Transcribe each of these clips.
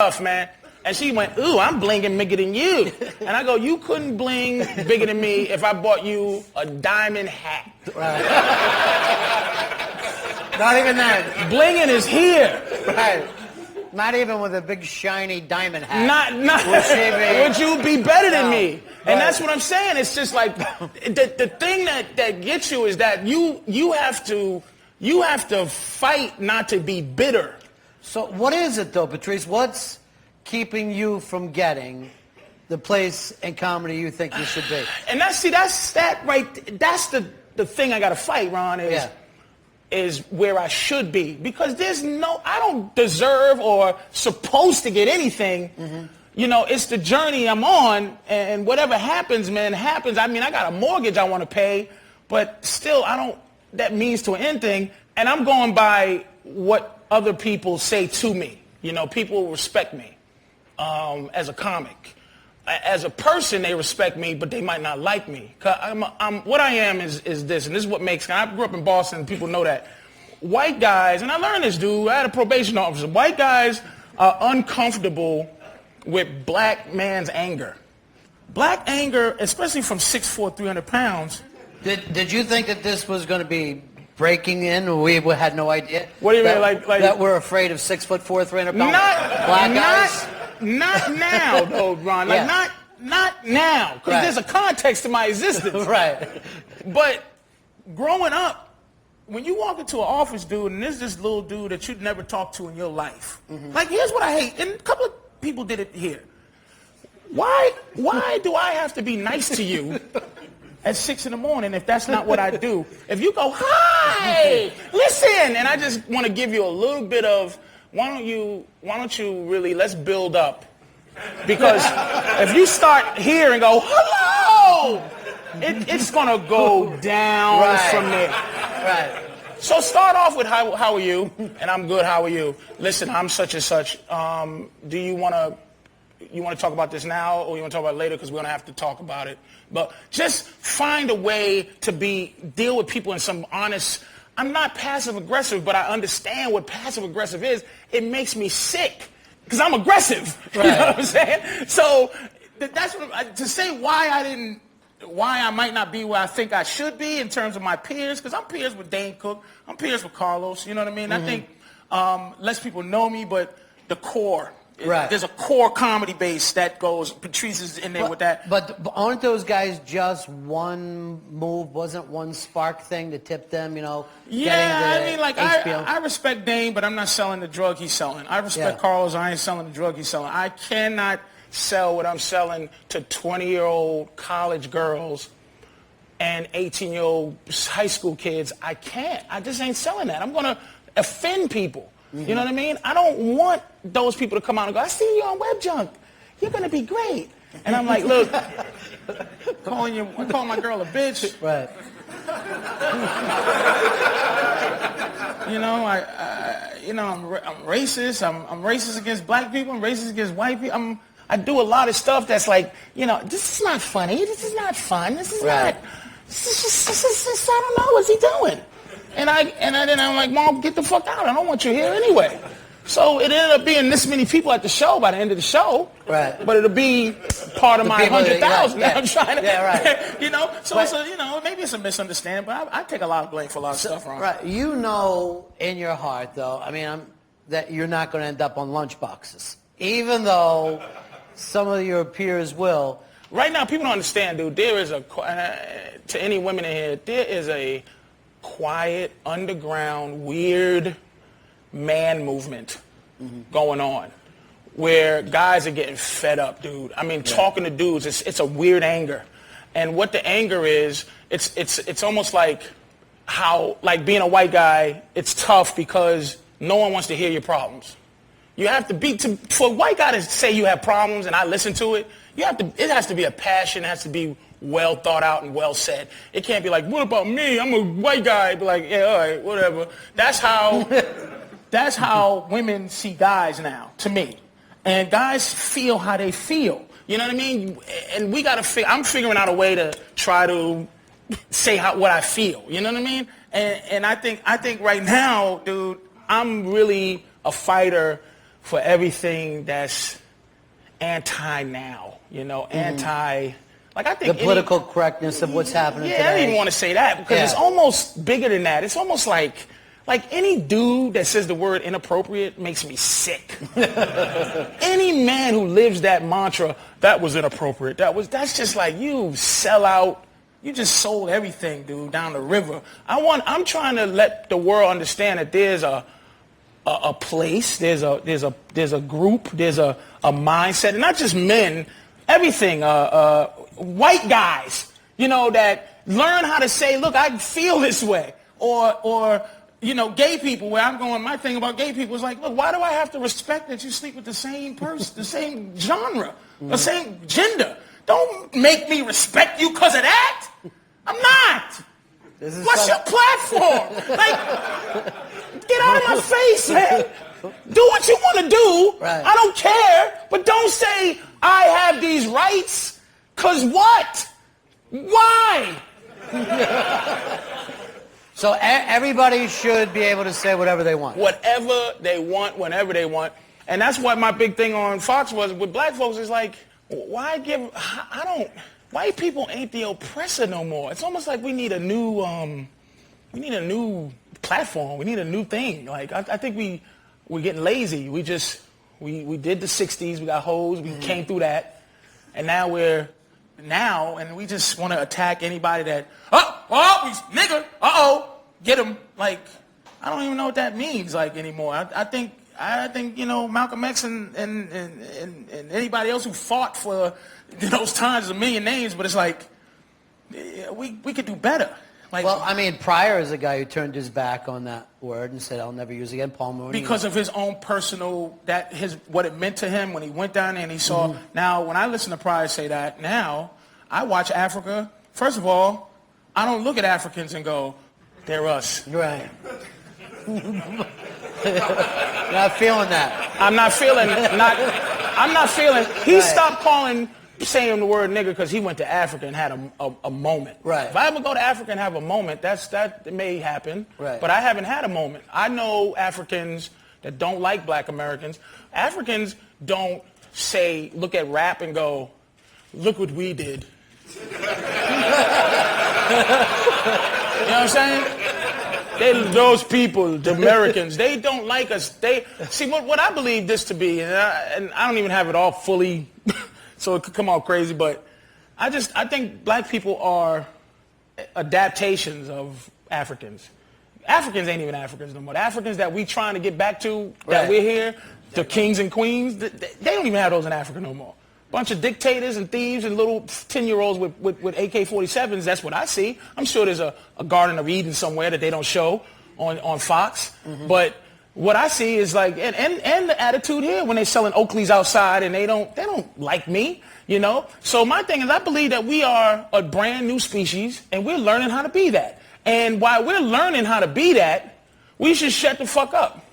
stuff, man. And she went, ooh, I'm blinging bigger than you. And I go, you couldn't bling bigger than me if I bought you a diamond hat. Right. Not even that. Blinging is here. Right. Not even with a big shiny diamond hat. Not would you be better than me? And that's what I'm saying. It's just like the thing that gets you is that you have to fight not to be bitter. So what is it though, Patrice? What's keeping you from getting the place in comedy you think you should be? And that's the thing I got to fight, Ron, is where I should be. Because I don't deserve or supposed to get anything. Mm-hmm. You know, it's the journey I'm on, and whatever happens, man, happens. I mean, I got a mortgage I want to pay, but still, that means to anything, and I'm going by what other people say to me. You know, people respect me as a comic. As a person, they respect me, but they might not like me. What I am is this, and this is what makes. I grew up in Boston. People know that. White guys, and I learned this, dude. I had a probation officer. White guys are uncomfortable with black man's anger. Black anger, especially from 6'4", 300 pounds. Did you think that this was going to be breaking in? We had no idea. What do you mean, like that we're afraid of 6'4", 300 pounds black guys? Not now, though, Ron. Like not now, because there's a context to my existence. Right. But growing up, when you walk into an office, dude, and there's this little dude that you'd never talked to in your life. Mm-hmm. Like, here's what I hate, and a couple of people did it here. Why do I have to be nice to you at 6 in the morning if that's not what I do? If you go, hi, listen, and I just want to give you a little bit of, why don't you really, let's build up. Because if you start here and go, hello, it's going to go down from there. Right. So start off with how are you? And I'm good, how are you? Listen, I'm such and such. Do you want to talk about this now, or you want to talk about it later, because we're going to have to talk about it? But just find a way to deal with people in some honest. I'm not passive aggressive, but I understand what passive aggressive is. It makes me sick because I'm aggressive. Right. You know what I'm saying? So that's to say why I might not be where I think I should be in terms of my peers, because I'm peers with Dane Cook, I'm peers with Carlos. You know what I mean? Mm-hmm. I think less people know me, but the core. Right. There's a core comedy base that goes. Patrice is in there with that. But aren't those guys just one move? Wasn't one spark thing to tip them? You know. Yeah, I mean, like I respect Dane, but I'm not selling the drug he's selling. I respect Carlos. I ain't selling the drug he's selling. I cannot sell what I'm selling to 20-year-old college girls and 18-year-old high school kids. I can't. I just ain't selling that. I'm gonna offend people. Mm-hmm. You know what I mean? I don't want those people to come out and go, I see you on Web Junk. You're going to be great. And I'm like, look, calling my girl a bitch. Right. You know, I'm racist. I'm racist against black people. I'm racist against white people. I do a lot of stuff that's like, you know, this is not funny. This is not fun. This is not. This is I don't know. What's he doing? And then I'm like, Mom, get the fuck out. I don't want you here anyway. So it ended up being this many people at the show by the end of the show. Right. But it'll be part of my 100,000 that I'm trying to. Yeah, right. You know, so it's maybe it's a misunderstanding, but I take a lot of blame for a lot of stuff, Ron. Right. You know in your heart, though, I mean, that you're not going to end up on lunchboxes, even though some of your peers will. Right now, people don't understand, dude. There is to any women in here, there is a quiet, underground, weird man movement going on where guys are getting fed up, dude. I mean, talking to dudes, it's a weird anger. And what the anger is, it's almost like how, like being a white guy, it's tough because no one wants to hear your problems. You have to for a white guy to say you have problems and I listen to it, it has to be a passion, it has to be well thought out and well said. It can't be like, what about me? I'm a white guy. Be like, yeah, all right, whatever. That's how women see guys now, to me. And guys feel how they feel. You know what I mean? And we got to I'm figuring out a way to try to say what I feel. You know what I mean? And I think right now, dude, I'm really a fighter for everything that's anti-now, anti... Like I think the political correctness of what's happening today. I didn't even want to say that because it's almost bigger than that. It's almost like any dude that says the word inappropriate makes me sick. Any man who lives that mantra, that was inappropriate. That's just like you sell out. You just sold everything, dude, down the river. I'm trying to let the world understand that there's a place, there's a group, there's a mindset, and not just men, everything. White guys, that learn how to say, look, I feel this way, or gay people, where I'm going, my thing about gay people is like, look, why do I have to respect that you sleep with the same person, the same genre, the same gender? Don't make me respect you because of that. I'm not. What's your platform? Like, get out of my face, man. Do what you want to do. Right. I don't care. But don't say, I have these rights. Because what? Why? So everybody should be able to say whatever they want. Whatever they want, whenever they want. And that's what my big thing on Fox was with black folks is like, white people ain't the oppressor no more. It's almost like we need a new platform. We need a new thing. Like, I think we're getting lazy. We did the 60s. We got hoes. We came through that. And now and we just want to attack anybody that, he's nigger, get him. Like, I don't even know what that means, like, anymore. I think Malcolm X and anybody else who fought for those times, a million names, but it's like, we could do better. Like, well, I mean, Pryor is a guy who turned his back on that word and said, I'll never use it again. Paul Mooney. Because of his own personal, what it meant to him when he went down there and he saw. Now, when I listen to Pryor say that, now, I watch Africa. First of all, I don't look at Africans and go, they're us. Right. Not feeling that. I'm not feeling. He stopped saying the word nigger because he went to Africa and had a moment. Right. If I ever go to Africa and have a moment, that may happen. Right. But I haven't had a moment. I know Africans that don't like black Americans. Africans don't look at rap and go, look what we did. You know what I'm saying? Those people, the Americans, they don't like us. They see what I believe this to be, and I don't even have it all fully, so it could come out crazy. But I think black people are adaptations of Africans. Africans ain't even Africans no more. The Africans that we trying to get back to, that we're here, the kings and queens, they don't even have those in Africa no more. Bunch of dictators and thieves and little 10-year-olds with AK-47s. That's what I see. I'm sure there's a Garden of Eden somewhere that they don't show on Fox. But what I see is like, and the attitude here when they're selling Oakleys outside and they don't like me, So my thing is, I believe that we are a brand new species and we're learning how to be that. And while we're learning how to be that, we should shut the fuck up.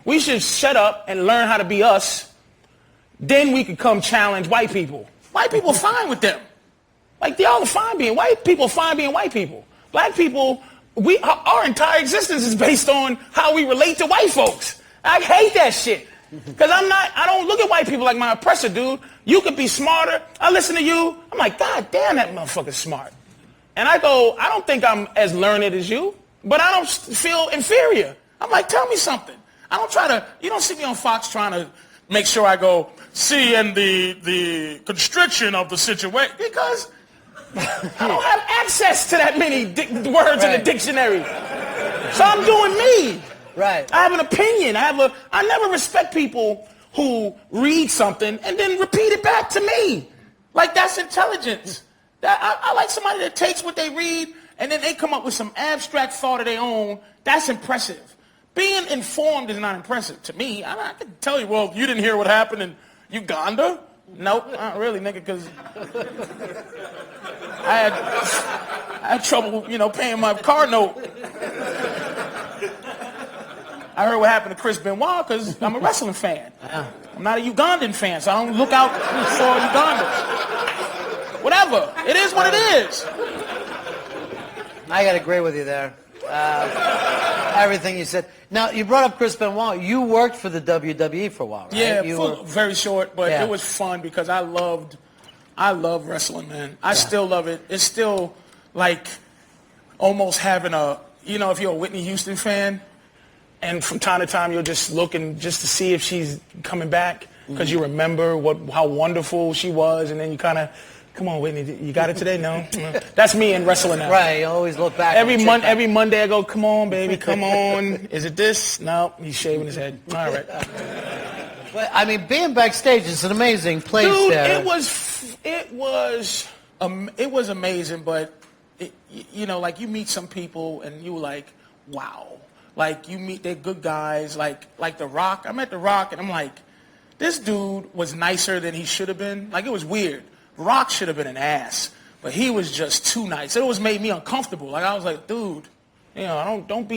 We should shut up and learn how to be us. Then we could come challenge white people. White people fine with them. Like, they all are fine being white people, fine being white people. Black people, our entire existence is based on how we relate to white folks. I hate that shit. Because I don't look at white people like my oppressor, dude. You could be smarter. I listen to you. I'm like, God damn, that motherfucker's smart. And I go, I don't think I'm as learned as you, but I don't feel inferior. I'm like, tell me something. You don't see me on Fox trying to make sure I go, see, and the constriction of the situation, because I don't have access to that many words in the dictionary. So I'm doing me. Right. I have an opinion. I never respect people who read something and then repeat it back to me. Like, that's intelligence. I like somebody that takes what they read and then they come up with some abstract thought of their own. That's impressive. Being informed is not impressive to me. I can tell you, well, you didn't hear what happened in Uganda? Nope, not really, nigga, because I had trouble, paying my car note. I heard what happened to Chris Benoit because I'm a wrestling fan. I'm not a Ugandan fan, so I don't look out for Uganda. Whatever. It is what it is. I got to agree with you there. everything you said. Now, you brought up Chris Benoit. You worked for the WWE for a while, right? Yeah, very short, but it was fun because I love wrestling, man. I still love it. It's still like almost having if you're a Whitney Houston fan, and from time to time you're just looking just to see if she's coming back because you remember how wonderful she was, and then you kind of, come on, Whitney, you got it today? No? That's me in wrestling now. Right, you always look back. Every Monday I go, come on, baby, come on. Is it this? No, he's shaving his head. All right. But, I mean, being backstage is an amazing place. Dude, there. it was amazing, but like you meet some people and you like, wow. Like you meet, they're good guys. Like The Rock. I met The Rock and I'm like, this dude was nicer than he should have been. Like it was weird. Rock should have been an ass, but he was just too nice. It always made me uncomfortable. Like I was like, dude, don't be.